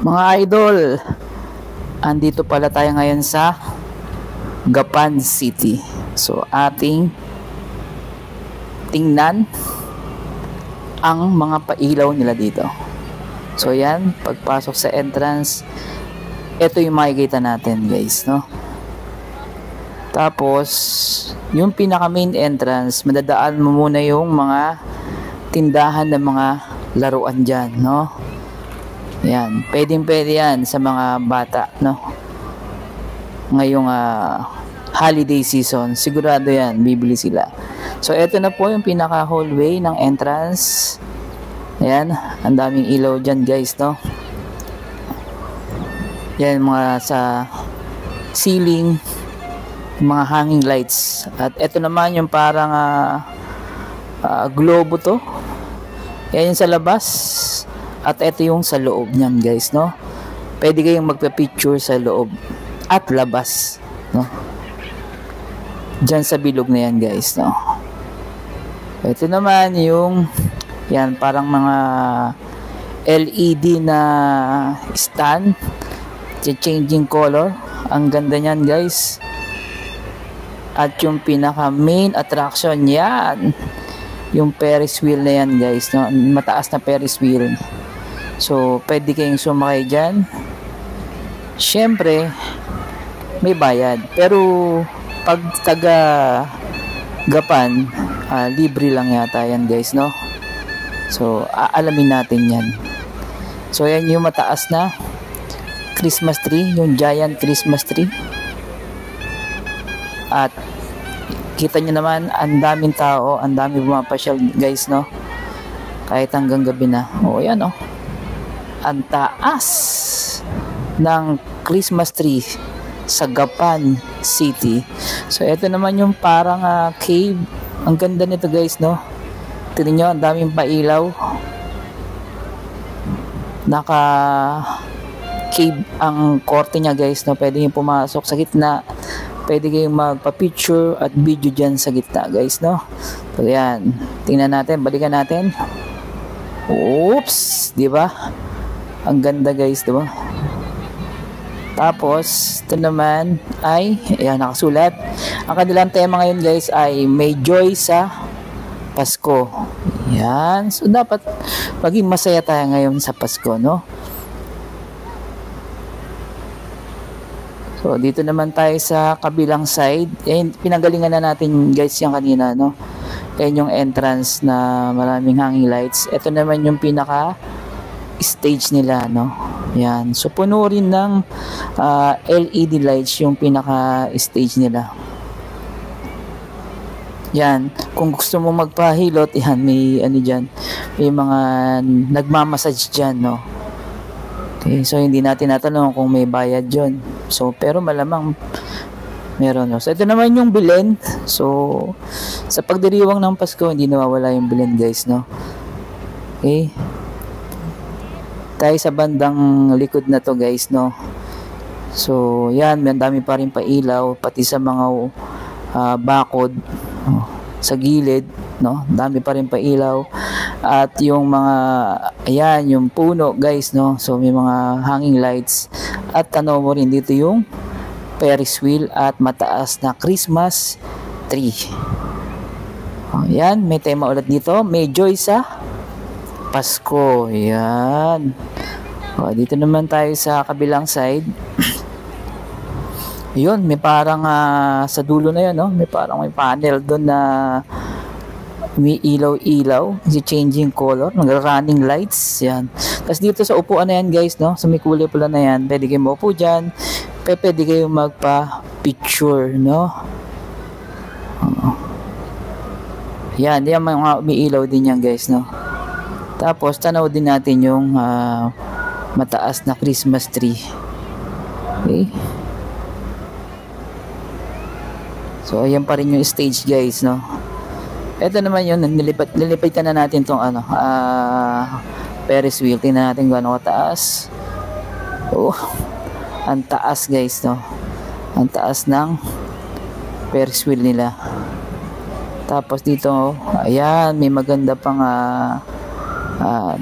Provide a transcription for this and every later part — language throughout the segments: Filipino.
Mga idol, andito pala tayo ngayon sa Gapan City. So ating tingnan ang mga pailaw nila dito. So yan, pagpasok sa entrance, ito yung makikita natin guys, no? Tapos yung pinaka main entrance, madadaan mo muna yung mga tindahan ng mga laruan dyan, no? Yan, pwede yan sa mga bata, no? Ngayong holiday season, sigurado yan, bibili sila. So eto na po yung pinaka hallway ng entrance. Ayan, ang daming ilaw dyan guys, no? Yan mga sa ceiling, mga hanging lights. At eto naman yung parang globo to. Yan yung sa labas. At ito yung sa loob niyan guys, no? Pwede kayong magpa-picture sa loob at labas, no? Diyan sa bilog na yan guys, no? Ito naman yung yan, parang mga LED na stand, changing color. Ang ganda niyan guys. At yung pinaka main attraction yan, yung Ferris wheel na yan guys, no? Mataas na Ferris wheel. So, pwede kayong sumakay dyan. Siyempre, may bayad. Pero, pag taga Gapan, libre lang yata yan guys, no? So, aalamin natin yan. So, yan yung mataas na Christmas tree, yung giant Christmas tree. At, kita nyo naman, ang daming tao, ang daming pumapasyal guys, no? Kahit hanggang gabi na. O, yan, no? Ang taas ng Christmas tree sa Gapan City. So ito naman yung parang cave. Ang ganda nito guys, no? Tingnan nyo, ang daming pailaw. Naka cave ang korte niya guys, no? Pwede yung pumasok sa gitna. Pwede kayong magpa-picture at video dyan sa gitna guys, no? So yan, tingnan natin, balikan natin. Oops, di ba? Ang ganda guys, diba? Tapos, ito naman ay, ayan, nakasulat. Ang kanilang tema ngayon guys ay may joy sa Pasko. Ayan. So, dapat maging masaya tayo ngayon sa Pasko, no? So, dito naman tayo sa kabilang side. Ayan, pinanggalingan na natin guys yung kanina, no? Ayan yung entrance na maraming hanging lights. Ito naman yung pinaka stage nila, no? Yan. So, puno rin ng LED lights yung pinaka stage nila. Yan. Kung gusto mo magpahilot, yan, may ano dyan. May mga nagmamassage dyan, no? Okay. So, hindi natin natanong kung may bayad dyan. So, pero malamang meron, no? So, ito naman yung Belen. So, sa pagdiriwang ng Pasko, hindi nawawala yung Belen, guys, no? Okay. Tayo sa bandang likod na to guys, no? So yan, may dami pa rin pailaw pati sa mga bakod, sa gilid, no? Dami pa rin pailaw. At yung mga ayan, yung puno guys, no? So may mga hanging lights. At tanaw mo rin dito yung Ferris wheel at mataas na Christmas tree. Yan, may tema ulit dito, may joy sa Pasko. Yan. O, dito naman tayo sa kabilang side. Yun, may parang sa dulo na yun, no? May parang may panel doon na may ilaw-ilaw, si changing color, nag-running lights. Yan. Tapos dito sa upuan na yan guys, no? Sa may kulay pula na yan, pwede kayo maupo dyan. Pwede kayo magpa-picture, no? Yan, yan mga umiilaw din yan guys, no? Tapos, tanaw din natin yung mataas na Christmas tree. Okay. So, ayan pa rin yung stage guys, no? Ito naman yun, nilipitan na natin itong Ferris wheel. Tingnan natin gaano kataas. Oh, ang taas guys, no? Ang taas ng Ferris wheel nila. Tapos dito, ayan, may maganda pang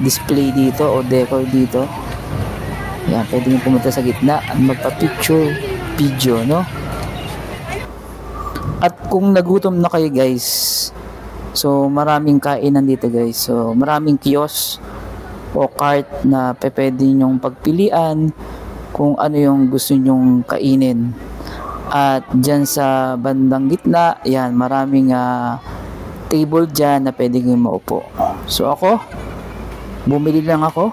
display dito o decor dito. Yan, pwede nyo pumunta sa gitna at magpa-picture video, no? At kung nagutom na kayo guys, so maraming kainan dito guys. So maraming kiosk o cart na pwede nyong pagpilian kung ano yung gusto nyong kainin. At dyan sa bandang gitna, yan, maraming table dyan na pwede kayong maupo. So ako, bumili lang ako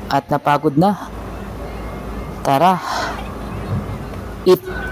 at napagod na. Tara, eat!